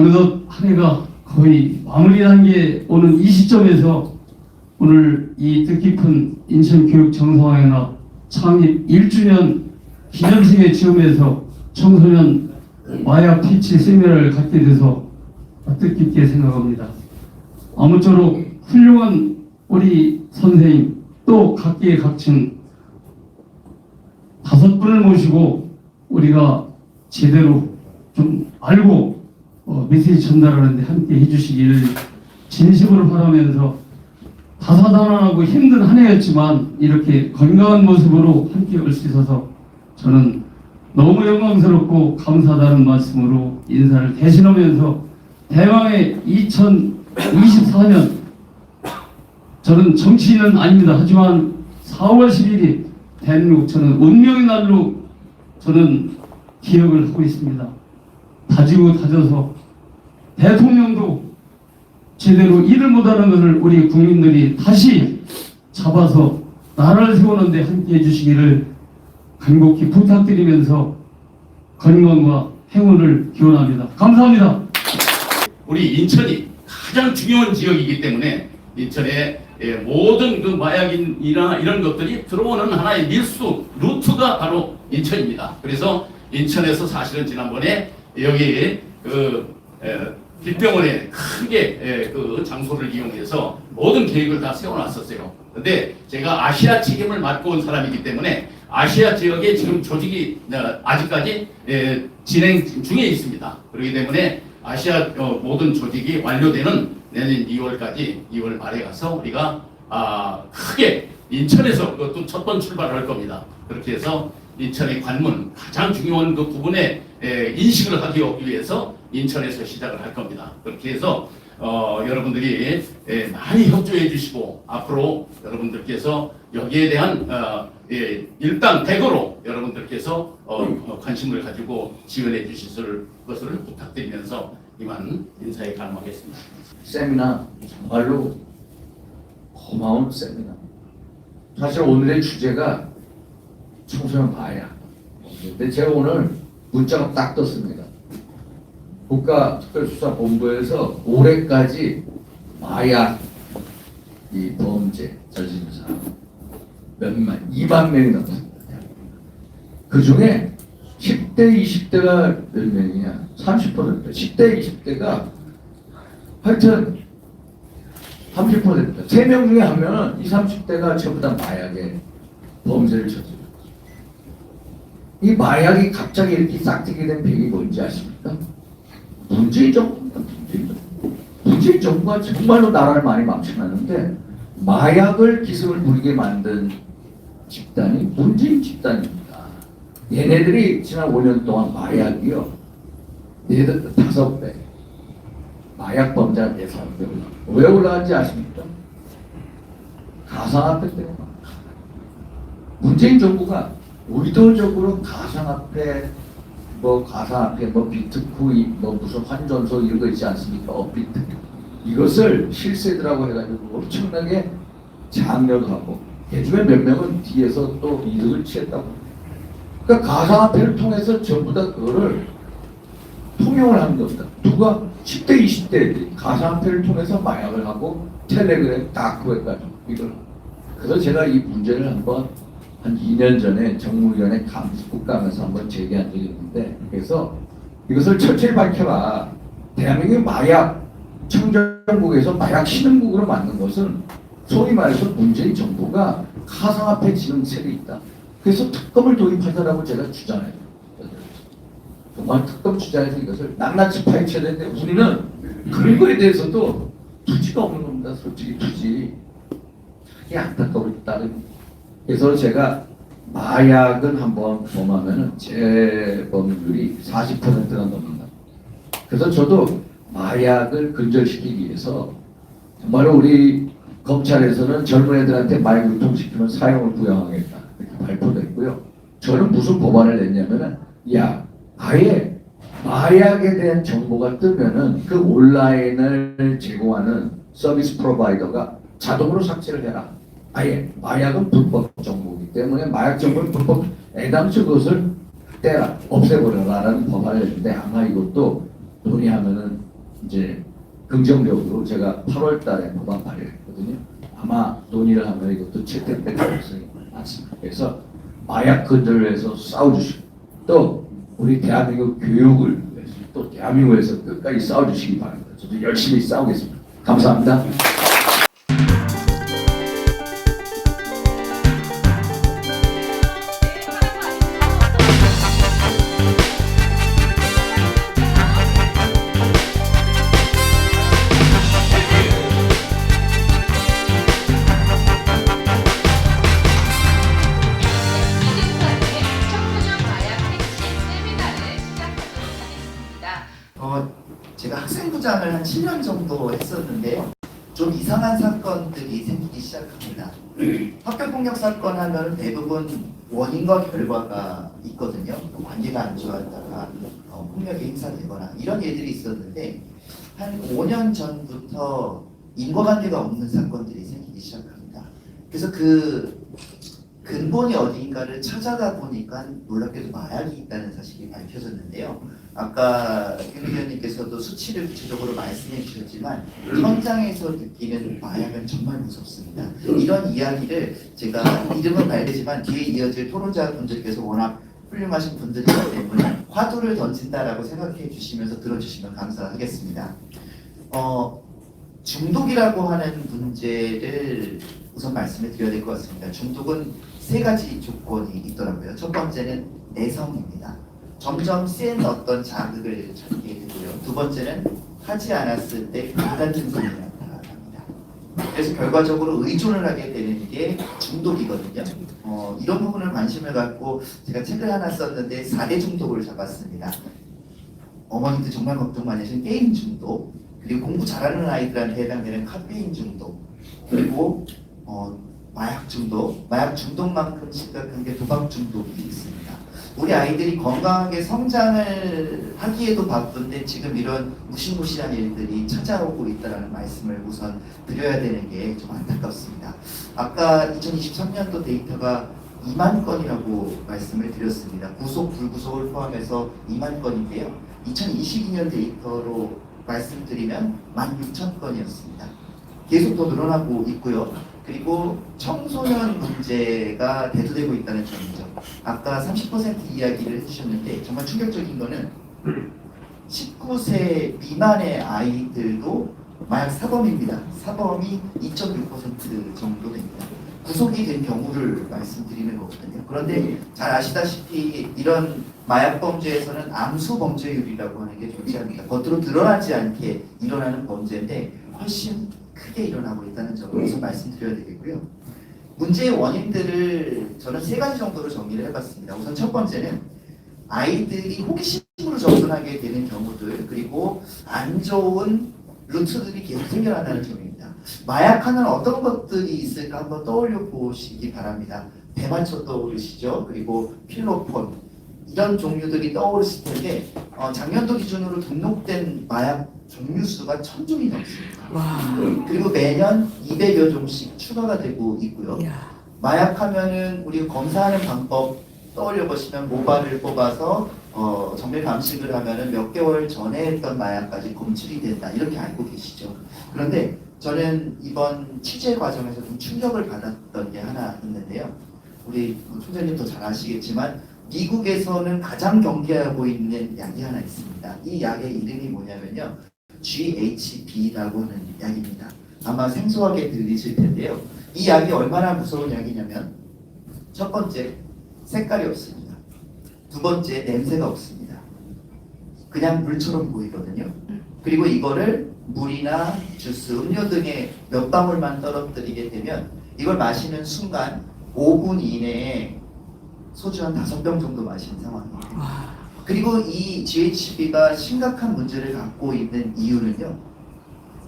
어느덧 한 해가 거의 마무리 단계에 오는 이 시점에서 오늘 이 뜻깊은 인천교육정상화연합 창립 1주년 기념식의 지음에서 청소년 마약 퇴치 세미나를 갖게 돼서 뜻깊게 생각합니다. 아무쪼록 훌륭한 우리 선생님 또 각계의 각층 5분을 모시고 우리가 제대로 좀 알고 메시지 전달하는데 함께 해주시기를 진심으로 바라면서 다사다난하고 힘든 한 해였지만 이렇게 건강한 모습으로 함께 올 수 있어서 저는 너무 영광스럽고 감사하다는 말씀으로 인사를 대신하면서 대망의 2024년 저는 정치인은 아닙니다. 하지만 4월 10일이 대한민국 저는 운명의 날로 저는 기억을 하고 있습니다. 다지고 다져서 대통령도 제대로 일을 못하는 것을 우리 국민들이 다시 잡아서 나라를 세우는데 함께 해주시기를 간곡히 부탁드리면서 건강과 행운을 기원합니다. 감사합니다. 우리 인천이 가장 중요한 지역이기 때문에 인천에 모든 그 마약이나 이런 것들이 들어오는 하나의 밀수 루트가 바로 인천입니다. 그래서 인천에서 사실은 지난번에 여기 그 빌병원에 크게 그 장소를 이용해서 모든 계획을 다 세워놨었어요. 근데 제가 아시아 책임을 맡고 온 사람이기 때문에 아시아 지역에 지금 조직이 아직까지 진행 중에 있습니다. 그렇기 때문에 아시아 모든 조직이 완료되는 내년 2월 말에 가서 우리가 크게 인천에서 그것도 첫 번 출발을 할 겁니다. 그렇게 해서 인천의 관문 가장 중요한 그 부분에 인식을 하기 위해서 인천에서 시작을 할 겁니다. 그렇게 해서 여러분들이 많이 협조해 주시고 앞으로 여러분들께서 여기에 대한 일단 대거로 여러분들께서 관심을 가지고 지원해 주실 것을 부탁드리면서 이만 인사에 가름하겠습니다. 세미나 정말로 고마운 세미나. 사실 오늘의 주제가 청소년 마약. 근데 제가 오늘 문자가 딱 떴습니다. 국가특별수사본부에서 올해까지 마약 이 범죄 저지른 사람 몇만 2만 명이 넘습니다. 그 중에 10대, 20대가 몇 명이냐? 30%. 10대, 20대가 하여튼 30%. 3명 중에 한 명은 20, 30대가 전부 다 마약에 범죄를 저지르고 이 마약이 갑자기 이렇게 싹트게 된 배경이 뭔지 아십니까? 문재인 정부입니다. 문재인 정부가 정말로 나라를 많이 망쳐놨는데 마약을 기승을 부리게 만든 집단이 문재인 집단입니다. 얘네들이 지난 5년 동안 마약이요 5배 마약 범죄가 4~5배 올라. 왜 올라간지 아십니까? 가상화폐 때문에. 문재인 정부가 의도적으로 가상화폐 비트코인 무슨 환전소 이런 거 있지 않습니까? 업비트 이것을 실세들하고 해가지고 엄청나게 장려도 하고 요즘에 몇 명은 뒤에서 또 이득을 취했다고. 그러니까 가상화폐를 통해서 전부 다 그거를 통용을 하는 겁니다. 누가 10대 20대들이 가상화폐를 통해서 마약을 하고 텔레그램 다크웹까지 이걸. 그래서 제가 이 문제를 한번 한 2년 전에 정무위원회 국감에서 한번 제기한 적이 있는데 그래서 이것을 철저히 밝혀라. 대한민국의 마약 청정국에서 마약 신흥국으로 만든 것은 소위 말해서 문재인 정부가 가상화폐 진흥세력이 있다. 그래서 특검을 도입하자라고 제가 주장해요. 정말 특검 주장해서 이것을 낱낱이 파헤쳐야 되는데 우리는 그런 거에 대해서도 투지가 없는 겁니다. 솔직히 투지. 이게 안타까웠다는. 그래서 제가 마약은 한번 범하면 재범률이 40%가 넘는다. 그래서 저도 마약을 근절시키기 위해서 정말로 우리 검찰에서는 젊은 애들한테 마약 유통시키면 사형을 부여하겠다 이렇게 발표됐고요. 저는 무슨 법안을 냈냐면은 아예 마약에 대한 정보가 뜨면은 그 온라인을 제공하는 서비스 프로바이더가 자동으로 삭제를 해라. 아예 마약은 불법 정보이기 때문에 마약 정보는 불법 애당초 그것을 떼라 없애버려라라는 법안을 냈는데 아마 이것도 논의하면은 이제 긍정적으로 제가 8월 달에 법안 발의했거든요. 아마 논의를 하면 이것도 채택될 가능성이 많습니다. 그래서 마약 근절에서 싸워주시고 또 우리 대한민국 교육을 위해서 또 대한민국에서 끝까지 싸워주시기 바랍니다. 저도 열심히 싸우겠습니다. 감사합니다. 청소년 마약 핵심 세미나를 시작하도록 하겠습니다. 제가 학생부장을 한 7년 정도 했었는데요. 좀 이상한 사건들이 생기기 시작합니다. 학교폭력 사건 하면 대부분 원인과 결과가 있거든요. 관계가 안 좋았다가 폭력이 행사되거나 이런 일들이 있었는데 한 5년 전부터 인과관계가 없는 사건들이 생기기 시작합니다. 그래서 그 근본이 어디인가를 찾아가 보니까 놀랍게도 마약이 있다는 사실이 밝혀졌는데요. 아까 김 의원님께서도 수치를 구체적으로 말씀해 주셨지만 현장에서 느끼는 마약은 정말 무섭습니다. 이런 이야기를 제가 이름은 밝히지만 뒤에 이어질 토론자분들께서 워낙 훌륭하신 분들이기 때문에 화두를 던진다라고 생각해 주시면서 들어주시면 감사하겠습니다. 중독이라고 하는 문제를 우선 말씀을 드려야 될 것 같습니다. 중독은 세 가지 조건이 있더라고요. 첫 번째는 내성입니다. 점점 센 어떤 자극을 찾게 되고요. 두 번째는 하지 않았을 때 불안 증상이 나타납니다. 그래서 결과적으로 의존을 하게 되는 게 중독이거든요. 이런 부분을 관심을 갖고 제가 책을 하나 썼는데 4대 중독을 잡았습니다. 어머님들 정말 걱정 많이 하시는 게임 중독, 그리고 공부 잘하는 아이들한테 해당되는 카페인 중독, 그리고 마약 중독, 마약 중독만큼 심각한 게 도박 중독이 있습니다. 우리 아이들이 건강하게 성장을 하기에도 바쁜데 지금 이런 무시무시한 일들이 찾아오고 있다는 말씀을 우선 드려야 되는 게 좀 안타깝습니다. 아까 2023년도 데이터가 2만 건이라고 말씀을 드렸습니다. 구속, 불구속을 포함해서 2만 건인데요. 2022년 데이터로 말씀드리면 16,000건이었습니다. 계속 더 늘어나고 있고요. 그리고 청소년 문제가 대두되고 있다는 점이죠. 아까 30% 이야기를 해주셨는데 정말 충격적인 거는 19세 미만의 아이들도 마약 사범입니다. 사범이 2.6% 정도 됩니다. 구속이 된 경우를 말씀드리는 거거든요. 그런데 잘 아시다시피 이런 마약 범죄에서는 암수 범죄율이라고 하는 게 존재합니다. 겉으로 드러나지 않게 일어나는 범죄인데 훨씬 크게 일어나고 있다는 점을 우선 말씀드려야 되겠고요. 문제의 원인들을 저는 세 가지 정도로 정리를 해봤습니다. 우선 첫 번째는 아이들이 호기심으로 접근하게 되는 경우들, 그리고 안 좋은 루트들이 계속 생겨난다는 점입니다. 마약하는 어떤 것들이 있을까 한번 떠올려 보시기 바랍니다. 대마초 떠오르시죠? 그리고 필로폰, 이런 종류들이 떠오르실 텐데 작년도 기준으로 등록된 마약 종류 수가 1,000종이 넘습니다. 그리고 매년 200여 종씩 추가가 되고 있고요. 마약하면은 우리 검사하는 방법 떠올려 보시면 모발을 뽑아서 정밀 감식을 하면은 몇 개월 전에 했던 마약까지 검출이 된다, 이렇게 알고 계시죠. 그런데 저는 이번 취재 과정에서 좀 충격을 받았던 게 하나 있는데요. 우리 총장님 더 잘 아시겠지만 미국에서는 가장 경계하고 있는 약이 하나 있습니다. 이 약의 이름이 뭐냐면요, GHB라고 하는 약입니다. 아마 생소하게 들리실 텐데요. 이 약이 얼마나 무서운 약이냐면 첫 번째, 색깔이 없습니다. 두 번째, 냄새가 없습니다. 그냥 물처럼 보이거든요. 그리고 이거를 물이나 주스, 음료 등에 몇 방울만 떨어뜨리게 되면 이걸 마시는 순간 5분 이내에 소주 한 5병 정도 마시는 상황입니다. 그리고 이 GHB가 심각한 문제를 갖고 있는 이유는요,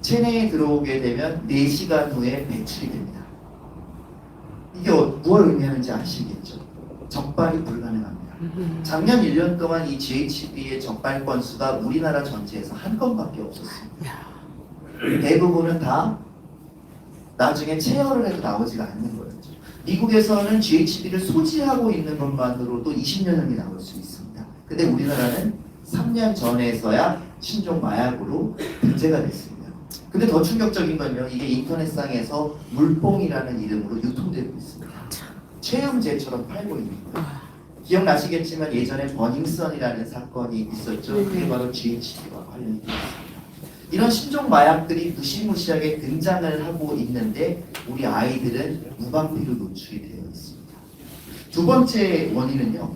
체내에 들어오게 되면 4시간 후에 배출이 됩니다. 이게 무엇을 의미하는지 아시겠죠? 적발이 불가능합니다. 작년 1년 동안 이 GHB의 적발 건수가 우리나라 전체에서 한 건밖에 없었습니다. 대부분은 다 나중에 체열을 해도 나오지가 않는 거였죠. 미국에서는 GHB를 소지하고 있는 것만으로도 20년형이 나올 수 있습니다. 근데 우리나라는 3년 전에서야 신종 마약으로 등재가 됐습니다. 근데 더 충격적인 건요, 이게 인터넷상에서 물뽕이라는 이름으로 유통되고 있습니다. 체험제처럼 팔고 있는 거예요. 기억나시겠지만 예전에 버닝썬이라는 사건이 있었죠. 그게 바로 GHB와 관련이 되어 있습니다. 이런 신종 마약들이 무시무시하게 등장을 하고 있는데 우리 아이들은 무방비로 노출이 되어 있습니다. 두 번째 원인은요,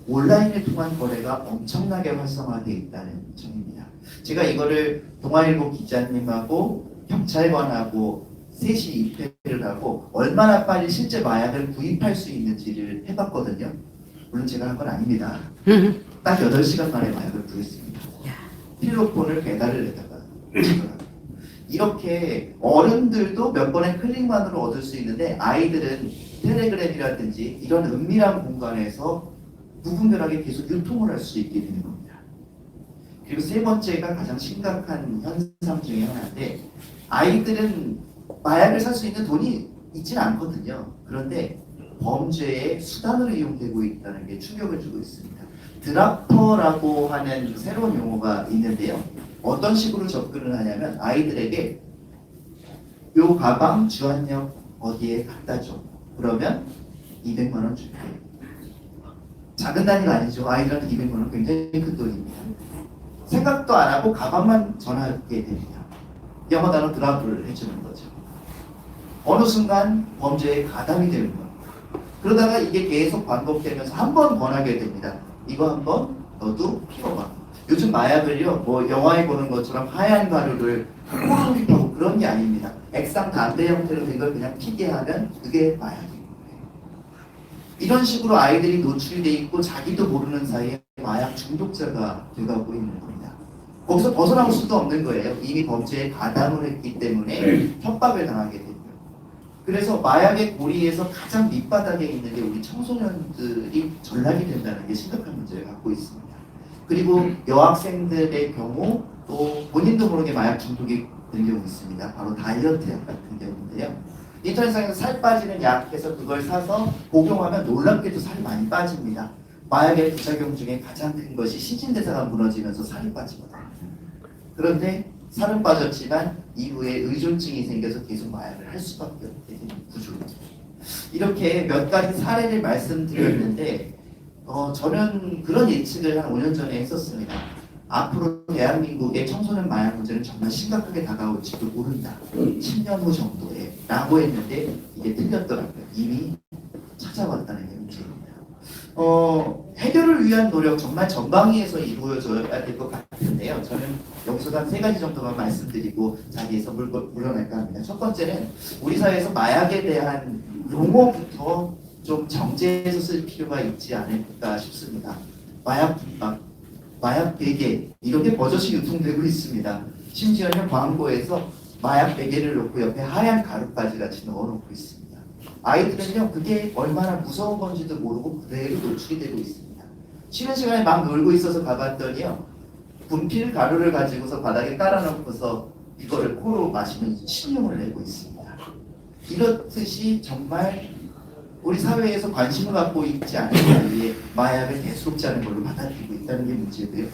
온라인을 통한 거래가 엄청나게 활성화되어 있다는 점입니다. 제가 이거를 동아일보 기자님하고 경찰관하고 셋이 입회를 하고 얼마나 빨리 실제 마약을 구입할 수 있는지를 해봤거든요. 물론 제가 한 건 아닙니다. 딱 8시간 만에 마약을 구했습니다. 필로폰을 배달을 해다가 이렇게 어른들도 몇 번의 클릭만으로 얻을 수 있는데 아이들은 텔레그램이라든지 이런 은밀한 공간에서 무분별하게 계속 유통을 할 수 있게 되는 겁니다. 그리고 세 번째가 가장 심각한 현상 중에 하나인데 아이들은 마약을 살 수 있는 돈이 있지는 않거든요. 그런데 범죄의 수단으로 이용되고 있다는 게 충격을 주고 있습니다. 드랍퍼라고 하는 새로운 용어가 있는데요. 어떤 식으로 접근을 하냐면 아이들에게 요 가방 주한역 어디에 갖다 줘. 그러면 200만 원 줄게. 작은 단위가 아니죠. 아이들한테 200만 원 굉장히 큰 돈입니다. 생각도 안 하고 가방만 전화하게 됩니다. 영어 단어 드랍을 해주는 거죠. 어느 순간 범죄에 가담이 되는 겁니다. 그러다가 이게 계속 반복되면서 한 번 권하게 됩니다. 이거 한번 너도 피워봐. 요즘 마약을요, 뭐 영화에 보는 것처럼 하얀 가루를 코로 흡입하고 그런 게 아닙니다. 액상 담배 형태로 된 걸 그냥 피게 하면 그게 마약인 거예요. 이런 식으로 아이들이 노출이 돼 있고 자기도 모르는 사이에 마약 중독자가 돼가고 있는 겁니다. 거기서 벗어나올 수도 없는 거예요. 이미 범죄에 가담을 했기 때문에 협박을 당하게 됩니다. 그래서 마약의 고리에서 가장 밑바닥에 있는 게 우리 청소년들이 전락이 된다는 게 심각한 문제를 갖고 있습니다. 그리고 여학생들의 경우 또 본인도 모르게 마약 중독이 되는 경우 있습니다. 바로 다이어트 약 같은 경우인데요. 인터넷상에서 살 빠지는 약 해서 그걸 사서 복용하면 놀랍게도 살이 많이 빠집니다. 마약의 부작용 중에 가장 큰 것이 신진대사가 무너지면서 살이 빠지거든요. 그런데 살은 빠졌지만 이후에 의존증이 생겨서 계속 마약을 할 수밖에 없게 되는 구조입니다. 이렇게 몇 가지 사례를 말씀드렸는데 저는 그런 예측을 한 5년 전에 했었습니다. 앞으로 대한민국의 청소년 마약 문제는 정말 심각하게 다가올지도 모른다. 10년 후 정도에 라고 했는데 이게 틀렸더라고요. 이미 찾아왔다는 게 문제입니다. 해결을 위한 노력 정말 전방위에서 이루어져야 될 것 같은데요. 저는 여기서 한 3가지 정도만 말씀드리고 자리에서 물러날까 합니다. 첫 번째는 우리 사회에서 마약에 대한 용어부터 좀 정제해서 쓸 필요가 있지 않을까 싶습니다. 마약 분박, 마약 베개 이런 게 버젓이 유통되고 있습니다. 심지어는 광고에서 마약 베개를 놓고 옆에 하얀 가루까지 같이 넣어놓고 있습니다. 아이들은요 그게 얼마나 무서운 건지도 모르고 그대로 노출이 되고 있습니다. 쉬는 시간에 막 놀고 있어서 가봤더니요 분필 가루를 가지고서 바닥에 깔아놓고서 이거를 코로 마시면 신용을 내고 있습니다. 이렇듯이 정말 우리 사회에서 관심을 갖고 있지 않은 사이에 마약을 대수롭지 않은 걸로 받아들이고 있다는 게 문제고요.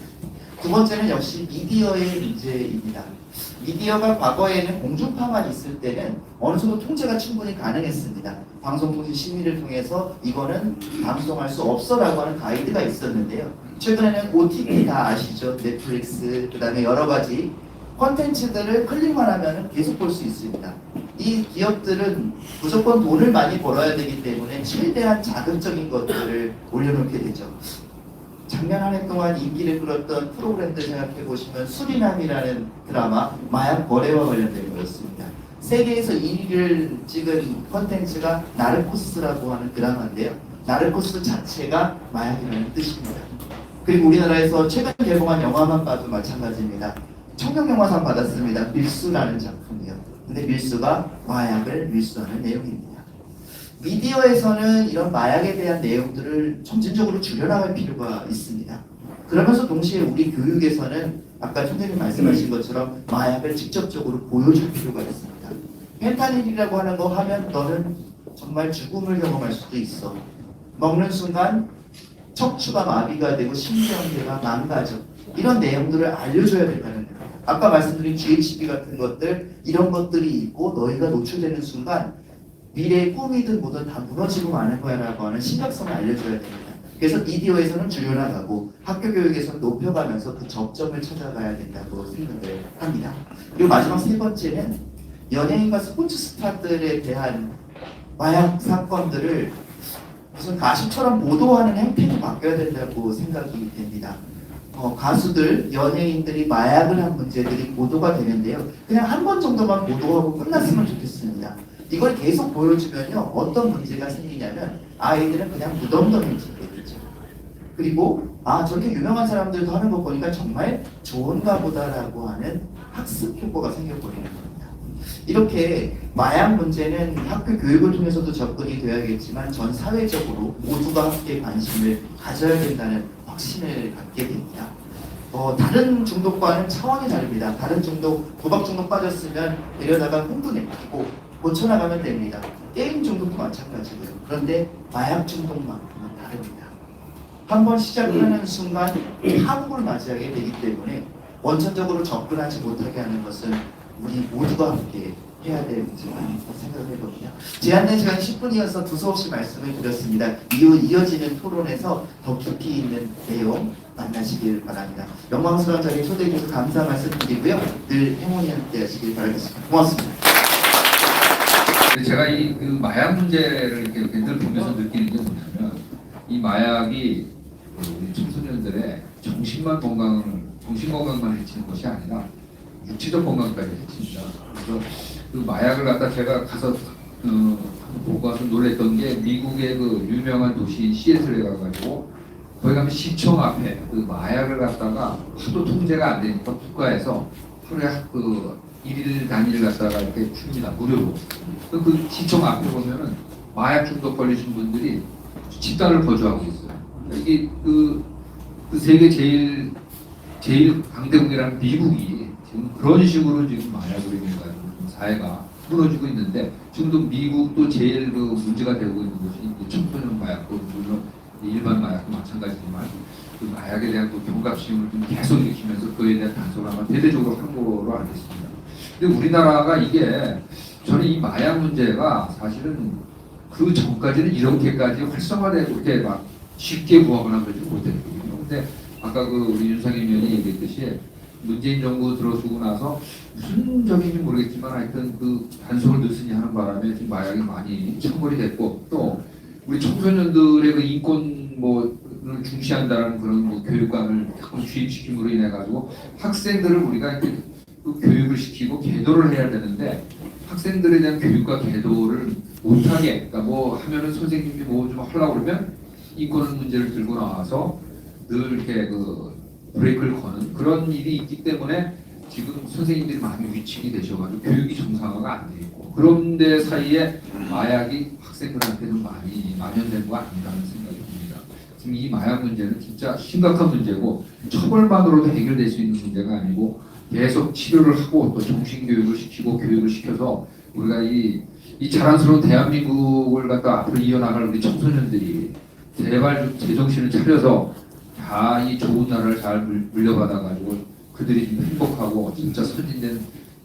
두 번째는 역시 미디어의 문제입니다. 미디어가 과거에는 공중파만 있을 때는 어느 정도 통제가 충분히 가능했습니다. 방송통신심의를 통해서 이거는 방송할 수 없어라고 하는 가이드가 있었는데요. 최근에는 OTT 다 아시죠? 넷플릭스, 그 다음에 여러 가지 콘텐츠들을 클릭만 하면 계속 볼 수 있습니다. 이 기업들은 무조건 돈을 많이 벌어야 되기 때문에 최대한 자극적인 것들을 올려놓게 되죠. 작년 한 해 동안 인기를 끌었던 프로그램들 생각해 보시면 수리남이라는 드라마 마약 거래와 관련된 거였습니다. 세계에서 1위를 찍은 콘텐츠가 나르코스라고 하는 드라마인데요. 나르코스 자체가 마약이라는 뜻입니다. 그리고 우리나라에서 최근 개봉한 영화만 봐도 마찬가지입니다. 청룡영화상 받았습니다. 밀수라는 작품이요. 근데 밀수가 마약을 밀수하는 내용입니다. 미디어에서는 이런 마약에 대한 내용들을 점진적으로 줄여나갈 필요가 있습니다. 그러면서 동시에 우리 교육에서는 아까 선생님 말씀하신 것처럼 마약을 직접적으로 보여줄 필요가 있습니다. 펜타닐이라고 하는 거 하면 너는 정말 죽음을 경험할 수도 있어. 먹는 순간 척추가 마비가 되고 심장계가 망가져. 이런 내용들을 알려줘야 된다는 거예요. 아까 말씀드린 GHB 같은 것들 이런 것들이 있고 너희가 노출되는 순간 미래의 꿈이든 뭐든 다 무너지고 마는 거야라고 하는 심각성을 알려줘야 됩니다. 그래서 미디어에서는 줄여나가고 학교 교육에서는 높여가면서 그 접점을 찾아가야 된다고 생각을 합니다. 그리고 마지막 세 번째는 연예인과 스포츠 스타들에 대한 마약 사건들을 무슨 가십처럼 보도하는 행태도 바뀌어야 된다고 생각이 됩니다. 가수들, 연예인들이 마약을 한 문제들이 보도가 되는데요. 그냥 한 번 정도만 보도하고 끝났으면 좋겠습니다. 이걸 계속 보여주면요. 어떤 문제가 생기냐면 아이들은 그냥 무덤덤해지겠죠. 그리고 저렇게 유명한 사람들도 하는 거 보니까 정말 좋은가 보다라고 하는 학습 효과가 생겨버리는 겁니다. 이렇게 마약 문제는 학교 교육을 통해서도 접근이 되어야겠지만 전 사회적으로 모두가 함께 관심을 가져야 된다는 확신을 갖게 됩니다. 다른 중독과는 차원이 다릅니다. 다른 중독, 도박 중독 빠졌으면 내려다가 흥도 내키고 고쳐나가면 됩니다. 게임 중독도 마찬가지고요. 그런데 마약 중독만큼은 다릅니다. 한번 시작하는 순간 파국을 맞이하게 되기 때문에 원천적으로 접근하지 못하게 하는 것은 우리 모두가 함께 해야 될 문제가 아닐까 생각을 해봅니다. 제한된 시간 10분이어서 두서없이 말씀을 드렸습니다. 이후 이어지는 토론에서 더 깊이 있는 내용 만나시길 바랍니다. 영광스러운 자리에 초대해 주셔서 감사 말씀드리고요. 늘 행운이 함께 하시길 바라겠습니다. 고맙습니다. 제가 이 그 마약 문제를 이렇게 늘 보면서 느끼는 게 뭐냐면 이 마약이 우리 청소년들의 정신 건강만 해치는 것이 아니라 육체적 건강까지 해칩니다. 그래서 그 마약을 갖다 제가 가서 보고 와서 놀랬던 게 미국의 그 유명한 도시인 시애틀에 가가지고 거기 가면 시청 앞에 그 마약을 갖다가 하도 통제가 안 되니까 국가에서 하루에 그 일일 단위를 갖다가 이렇게 줍니다. 무료로. 그 시청 앞에 보면은 마약 중독 걸리신 분들이 집단을 거주하고 있어요. 이게 그 세계 제일 강대국이라는 미국이 지금 그런 식으로 지금 마약으로 인해 가지고 사회가 무너지고 있는데 지금도 미국도 제일 그 문제가 되고 있는 것이 청소년 마약도 물론 일반 마약도 마찬가지지만 그 마약에 대한 그 경각심을 좀 계속 일으키면서 그에 대한 단속을 아마 대대적으로 한 거로 알고 있습니다. 근데 우리나라가 이게 저는 이 마약 문제가 사실은 그 전까지는 이렇게까지 활성화되고 이렇게 막 쉽게 부합을 하지 못했거든요. 근데 아까 그 우리 윤상현 의원이 얘기했듯이 문재인 정부 들어서고 나서 무슨 적인지 모르겠지만 하여튼 그 단속을 늦으니 하는 바람에 지금 마약이 많이 처벌이 됐고 또 우리 청소년들의 그 인권 뭐를 중시한다는 그런 뭐 교육관을 자꾸 주입시킴으로 인해 가지고 학생들을 우리가 이렇게 그 교육을 시키고 계도를 해야 되는데 학생들에 대한 교육과 계도를 못하게 그러니까 뭐 하면은 선생님이 뭐 좀 하려고 그러면 인권 문제를 들고 나와서 늘 이렇게 그 브레이크를 거는 그런 일이 있기 때문에 지금 선생님들이 많이 위축이 되셔가지고 교육이 정상화가 안 돼 있고 그런데 사이에 마약이 학생들한테는 많이 만연된 거 아닌가라는 생각이 듭니다. 지금 이 마약 문제는 진짜 심각한 문제고 처벌만으로도 해결될 수 있는 문제가 아니고 계속 치료를 하고 또 정신교육을 시키고 교육을 시켜서 우리가 이 자랑스러운 대한민국을 갖다 앞으로 이어나갈 우리 청소년들이 제발 좀 제정신을 차려서 다 이 좋은 나라를 잘 물려받아가지고 그들이 좀 행복하고 진짜 선진된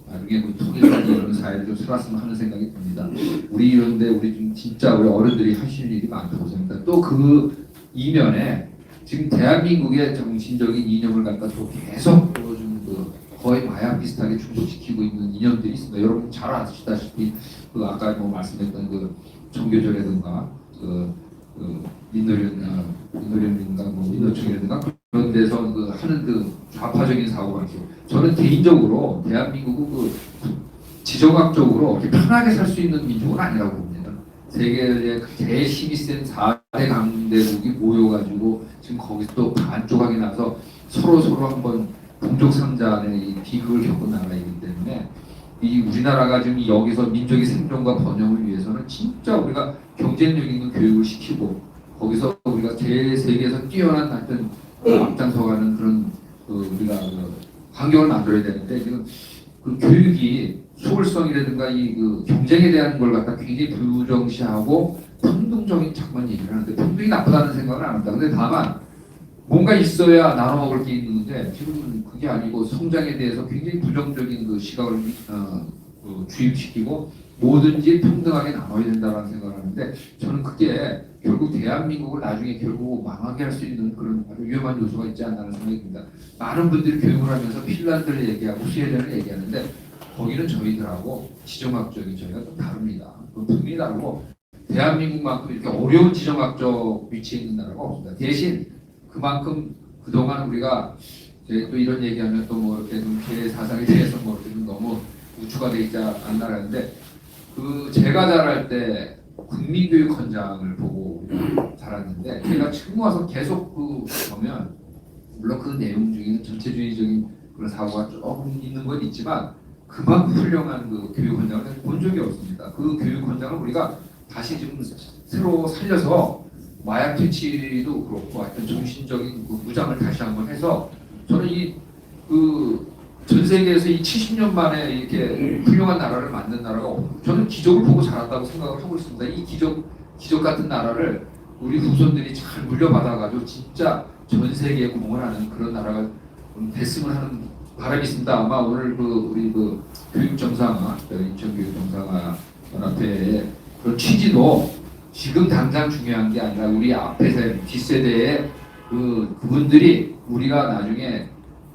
나중에 뭐 통일하는 이런 사회를 좀 살았으면 하는 생각이 듭니다. 우리 이런데 우리 좀 진짜 우리 어른들이 하시는 일이 많다고 생각합니다. 또 그 이면에 지금 대한민국의 정신적인 이념을 갖다 또 계속 좀 거의 마약 비슷하게 중독시키고 있는 이념들이 있습니다. 여러분 잘 아시다시피 그 아까 뭐 말씀했던 그 종교조라든가 민노련인가 뭐 민노총이라든가 그런 데서 그 하는 그 좌파적인 사고방식. 저는 개인적으로 대한민국은 그 지정학적으로 이렇게 편하게 살 수 있는 민족은 아니라고 봅니다. 세계의 제일 힘이 센 4대 강대국이 모여가지고 지금 거기서 또 반조각이 나서 서로 한번 동족 상잔의 이 비극을 겪은 나라이기 때문에 이 우리나라가 지금 여기서 민족의 생존과 번영을 위해서는 진짜 우리가 경쟁력 있는 교육을 시키고 거기서 우리가 세계에서 뛰어난 하여튼 앞장서가는 그런 우리가 환경을 만들어야 되는데 지금 그 교육이 소홀성이라든가 이 그 경쟁에 대한 걸 갖다 굉장히 부정시하고 평등적인 자꾸만 얘기를 하는데 평등이 나쁘다는 생각은 안 합니다. 근데 다만 뭔가 있어야 나눠 먹을 게 있는데 지금은 그게 아니고 성장에 대해서 굉장히 부정적인 그 시각을 주입시키고 뭐든지 평등하게 나눠야 된다는 생각을 하는데 저는 그게 결국 대한민국을 나중에 결국 망하게 할 수 있는 그런 아주 위험한 요소가 있지 않나는 생각이 듭니다. 많은 분들이 교육을 하면서 핀란드를 얘기하고 스웨덴을 얘기하는데 거기는 저희들하고 지정학적인 저희가 좀 다릅니다. 분명히 다르고 대한민국만큼 이렇게 어려운 지정학적 위치에 있는 나라가 없습니다. 대신 그만큼 그동안 우리가 또 이런 얘기하면 또 뭐 이렇게 좀 제 사상에 대해서 뭐 이렇게 좀 너무 우추가 되어 있지 않나라는데 그 제가 자랄 때 국민교육헌장을 보고 자랐는데 제가 지금 와서 계속 그 보면 물론 그 내용 중에는 전체주의적인 그런 사고가 조금 있는 건 있지만 그만큼 훌륭한 그 교육헌장을 본 적이 없습니다. 그 교육헌장을 우리가 다시 지금 새로 살려서 마약 퇴치도 그렇고 하여튼 정신적인 그 무장을 다시 한번 해서 저는 이 그 전 세계에서 이 70년 만에 이렇게 훌륭한 나라를 만든 나라가 없고 저는 기적을 보고 자랐다고 생각을 하고 있습니다. 이 기적 같은 나라를 우리 후손들이 잘 물려받아가지고 진짜 전 세계에 공헌하는 그런 나라가 됐으면 하는 바람이 있습니다. 아마 오늘 우리 교육정상화, 인천교육정상화 연합회의 그런 취지도 지금 당장 중요한 게 아니라 우리 앞에 뒷세대의 그분들이 우리가 나중에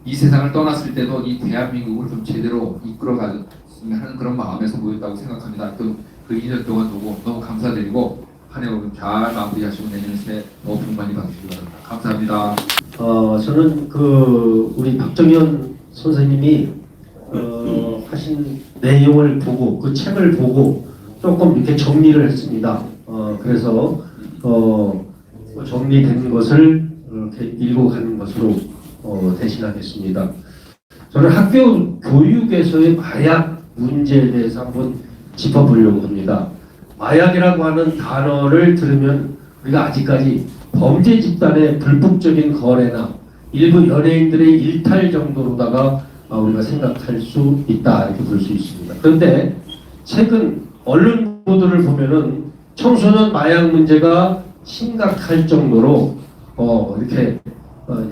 이 세상을 떠났을 때도 이 대한민국을 좀 제대로 이끌어가는 하는 그런 마음에서 모였다고 생각합니다. 그 2년 동안 너무 감사드리고 한 해 잘 마무리하시고 내년 새해 더 복 많이 받으시기 바랍니다. 감사합니다. 저는 우리 박정현 선생님이 하신 내용을 보고 그 책을 보고 조금 이렇게 정리를 했습니다. 그래서 정리된 것을 이렇게 읽어가는 것으로 대신하겠습니다. 저는 학교 교육에서의 마약 문제에 대해서 한번 짚어보려고 합니다. 마약이라고 하는 단어를 들으면 우리가 아직까지 범죄 집단의 불법적인 거래나 일부 연예인들의 일탈 정도로다가 우리가 생각할 수 있다 이렇게 볼 수 있습니다. 그런데 최근 언론 보도를 보면은 청소년 마약 문제가 심각할 정도로 이렇게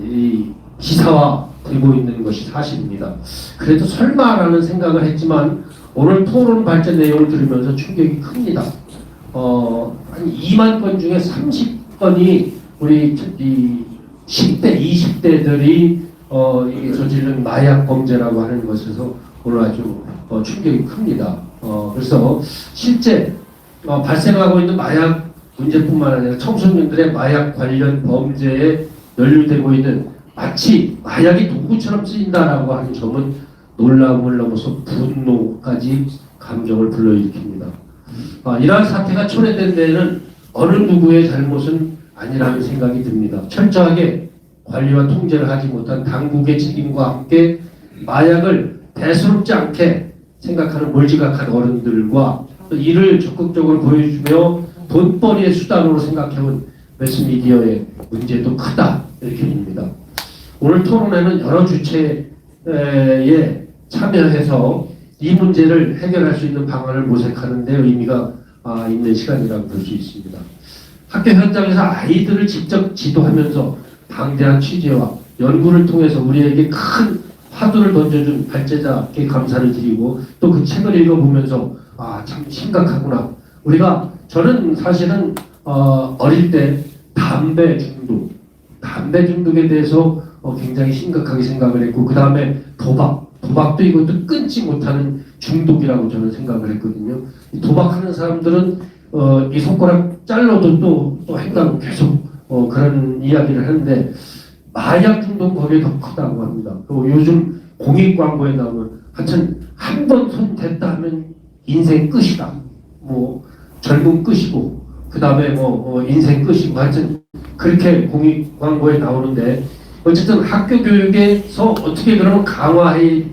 이 기사화되고 있는 것이 사실입니다. 그래도 설마라는 생각을 했지만 오늘 토론 발전 내용을 들으면서 충격이 큽니다. 한 2만 건 중에 30건이 우리 이 10대, 20대들이 이게 저지른 마약 범죄라고 하는 것에서 오늘 아주 충격이 큽니다. 그래서 실제 발생하고 있는 마약 문제뿐만 아니라 청소년들의 마약 관련 범죄에 연루되고 있는 마치 마약이 도구처럼 쓰인다라고 하는 점은 놀라움을 넘어서 분노까지 감정을 불러일으킵니다. 이러한 사태가 초래된 데에는 어느 누구의 잘못은 아니라는 생각이 듭니다. 철저하게 관리와 통제를 하지 못한 당국의 책임과 함께 마약을 대수롭지 않게 생각하는 몰지각한 어른들과 또 이를 적극적으로 보여주며 돈벌이의 수단으로 생각해온 매스미디어의 문제도 크다 이렇게 봅니다. 오늘 토론회는 여러 주체에 참여해서 이 문제를 해결할 수 있는 방안을 모색하는 데 의미가 있는 시간이라고 볼 수 있습니다. 학교 현장에서 아이들을 직접 지도하면서 방대한 취재와 연구를 통해서 우리에게 큰 화두를 던져준 발제자께 감사를 드리고 또 그 책을 읽어보면서 참 심각하구나. 저는 사실은 어릴 때 담배 중독에 대해서 굉장히 심각하게 생각을 했고 그 다음에 도박도 이것도 끊지 못하는 중독이라고 저는 생각을 했거든요. 이 도박하는 사람들은 이 손가락 잘라도 또 행하고 계속 그런 이야기를 하는데 마약 중독 거기에 더 크다고 합니다. 그리고 요즘 공익 광고에 나오면 하여튼 한 번 손 댔다 하면 인생 끝이다. 뭐 젊음 끝이고 그 다음에 인생 끝이고 하여튼 그렇게 공익 광고에 나오는데 어쨌든 학교 교육에서 어떻게 그러면 강화해야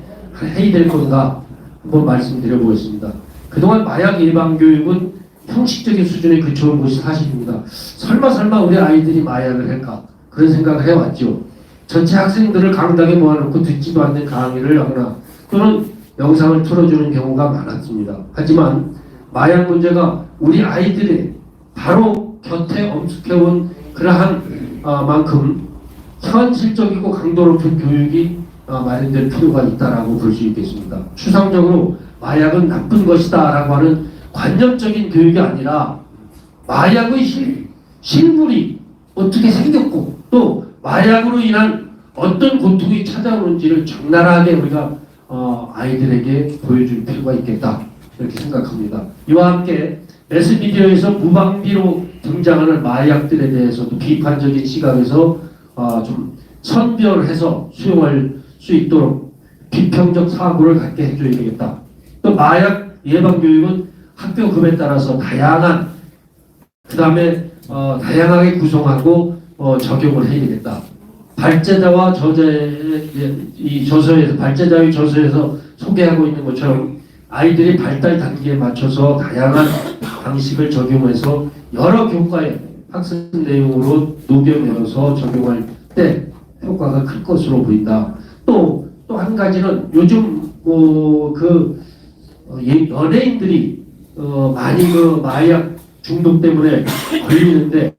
될 건가 한번 말씀드려보겠습니다. 그동안 마약 예방 교육은 형식적인 수준에 그쳐온 것이 사실입니다. 설마 우리 아이들이 마약을 할까 그런 생각을 해왔죠. 전체 학생들을 강당에 모아놓고 듣지도 않는 강의를 하거나 또는 영상을 틀어주는 경우가 많았습니다. 하지만 마약 문제가 우리 아이들의 바로 곁에 엄숙해온 그러한 만큼 현실적이고 강도 높은 교육이 마련될 필요가 있다라고 볼 수 있겠습니다. 추상적으로 마약은 나쁜 것이다라고 하는 관념적인 교육이 아니라 마약의 실물이 어떻게 생겼고 또 마약으로 인한 어떤 고통이 찾아오는지를 적나라하게 우리가 아이들에게 보여줄 필요가 있겠다 이렇게 생각합니다. 이와 함께 매스미디어에서 무방비로 등장하는 마약들에 대해서도 비판적인 시각에서 좀 선별해서 수용할 수 있도록 비평적 사고를 갖게 해줘야 되겠다. 또 마약 예방 교육은 학교급에 따라서 다양한 그 다음에 다양하게 구성하고 적용을 해야 되겠다. 발제자와 저자의 이 저서에서 발제자의 저서에서 소개하고 있는 것처럼 아이들이 발달 단계에 맞춰서 다양한 방식을 적용해서 여러 교과의 학습 내용으로 녹여내어서 적용할 때 효과가 클 것으로 보인다. 또 한 가지는 요즘 연예인들이 많이 마약 중독 때문에 걸리는데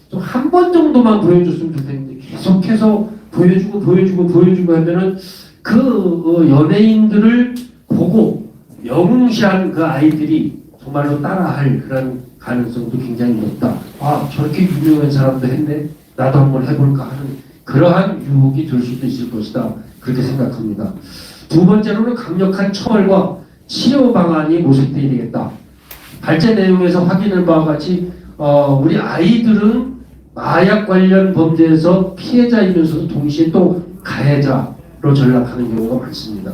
좀 한 번 정도만 보여줬으면 좋겠는데 계속해서 보여주고 하면은 그 연예인들을 보고 영웅시한 그 아이들이 정말로 따라할 그런 가능성도 굉장히 높다. 아, 저렇게 유명한 사람도 했네. 나도 한번 해볼까 하는 그러한 유혹이 들 수도 있을 것이다. 그렇게 생각합니다. 두 번째로는 강력한 처벌과 치료 방안이 모색돼야 되겠다. 발제 내용에서 확인한 바와 같이 우리 아이들은 마약 관련 범죄에서 피해자이면서도 동시에 또 가해자로 전락하는 경우가 많습니다.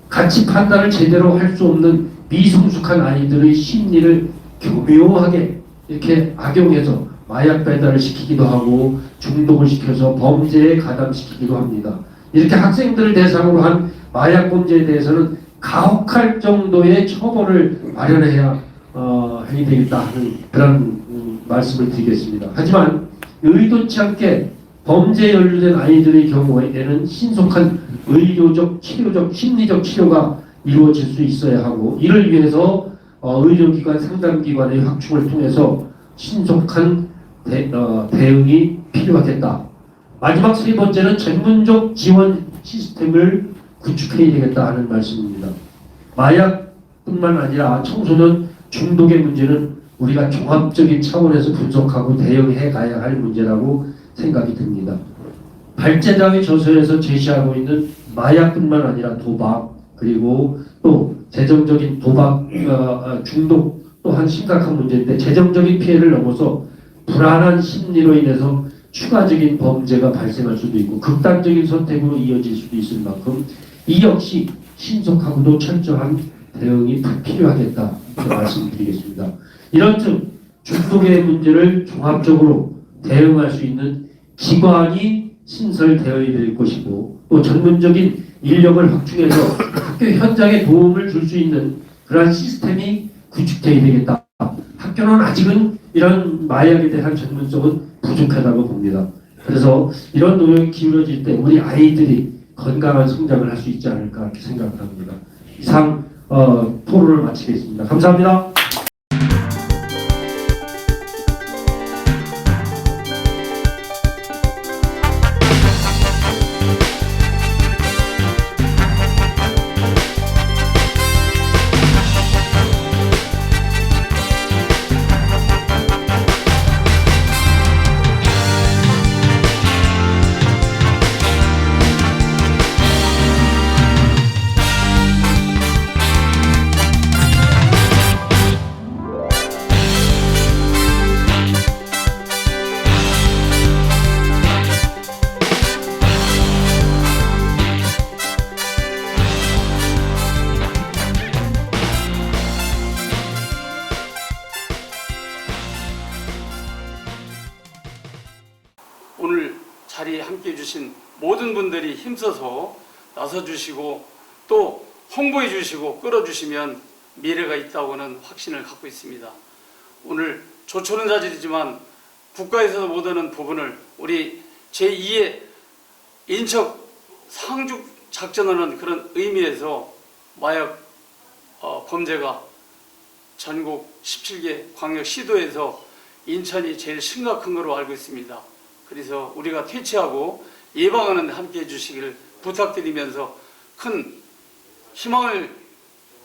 가치 판단을 제대로 할 수 없는 미성숙한 아이들의 심리를 교묘하게 이렇게 악용해서 마약 배달을 시키기도 하고 중독을 시켜서 범죄에 가담시키기도 합니다. 이렇게 학생들을 대상으로 한 마약 범죄에 대해서는 가혹할 정도의 처벌을 마련해야 해야 되겠다 하는 그런 말씀을 드리겠습니다. 하지만 의도치 않게 범죄에 연루된 아이들의 경우에는 신속한 의료적, 치료적, 심리적 치료가 이루어질 수 있어야 하고 이를 위해서 의료기관, 상담기관의 확충을 통해서 신속한 대응이 필요하겠다. 마지막 세 번째는 전문적 지원 시스템을 구축해야 되겠다 하는 말씀입니다. 마약뿐만 아니라 청소년 중독의 문제는 우리가 종합적인 차원에서 분석하고 대응해 가야 할 문제라고 생각이 듭니다. 발제자의 저서에서 제시하고 있는 마약뿐만 아니라 도박 그리고 또 재정적인 도박 중독 또한 심각한 문제인데 재정적인 피해를 넘어서 불안한 심리로 인해서 추가적인 범죄가 발생할 수도 있고 극단적인 선택으로 이어질 수도 있을 만큼 이 역시 신속하고도 철저한 대응이 필요하겠다 말씀드리겠습니다. 이런 중독의 문제를 종합적으로 대응할 수 있는 기관이 신설되어야 될 것이고 또 전문적인 인력을 확충해서 학교 현장에 도움을 줄 수 있는 그러한 시스템이 구축되어야 되겠다. 학교는 아직은 이런 마약에 대한 전문성은 부족하다고 봅니다. 그래서 이런 노력이 기울어질 때 우리 아이들이 건강한 성장을 할 수 있지 않을까 이렇게 생각을 합니다. 이상 토론을 마치겠습니다. 감사합니다. 오늘 자리에 함께해 주신 모든 분들이 힘써서 나서주시고 또 홍보해 주시고 끌어주시면 미래가 있다고는 확신을 갖고 있습니다. 오늘 조촐한 자리지만 국가에서도 못하는 부분을 우리 제2의 인척 상륙 작전하는 그런 의미에서 마약 범죄가 전국 17개 광역시도에서 인천이 제일 심각한 걸로 알고 있습니다. 그래서 우리가 퇴치하고 예방하는 데 함께 해주시기를 부탁드리면서 큰 희망을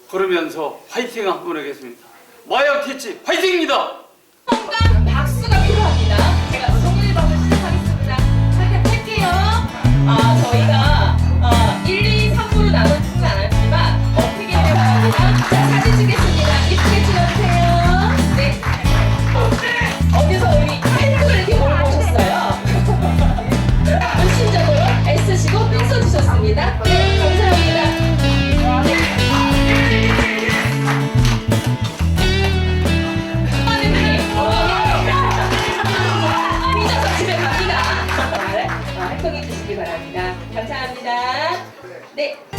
걸으면서 화이팅 한번 하겠습니다. 마약 퇴치 화이팅입니다. 성과 박수가 필요합니다. 제가 송일방을 시작하겠습니다. 시작할게요. 저희가 1, 2, 3부로 나눠지진 않았지만 어떻게 되었습니다. 자, 사진 찍겠습니다. 이쁘게 찍어주세요. 네. 어디서 우리 팬분을 이렇게 몰고 오셨어요? 심적으로 애쓰시고 핀 써주셨습니다. 네, 감사합니다. 삐져서 집에 갑니다. 활동해 주시기 바랍니다. 감사합니다. 네.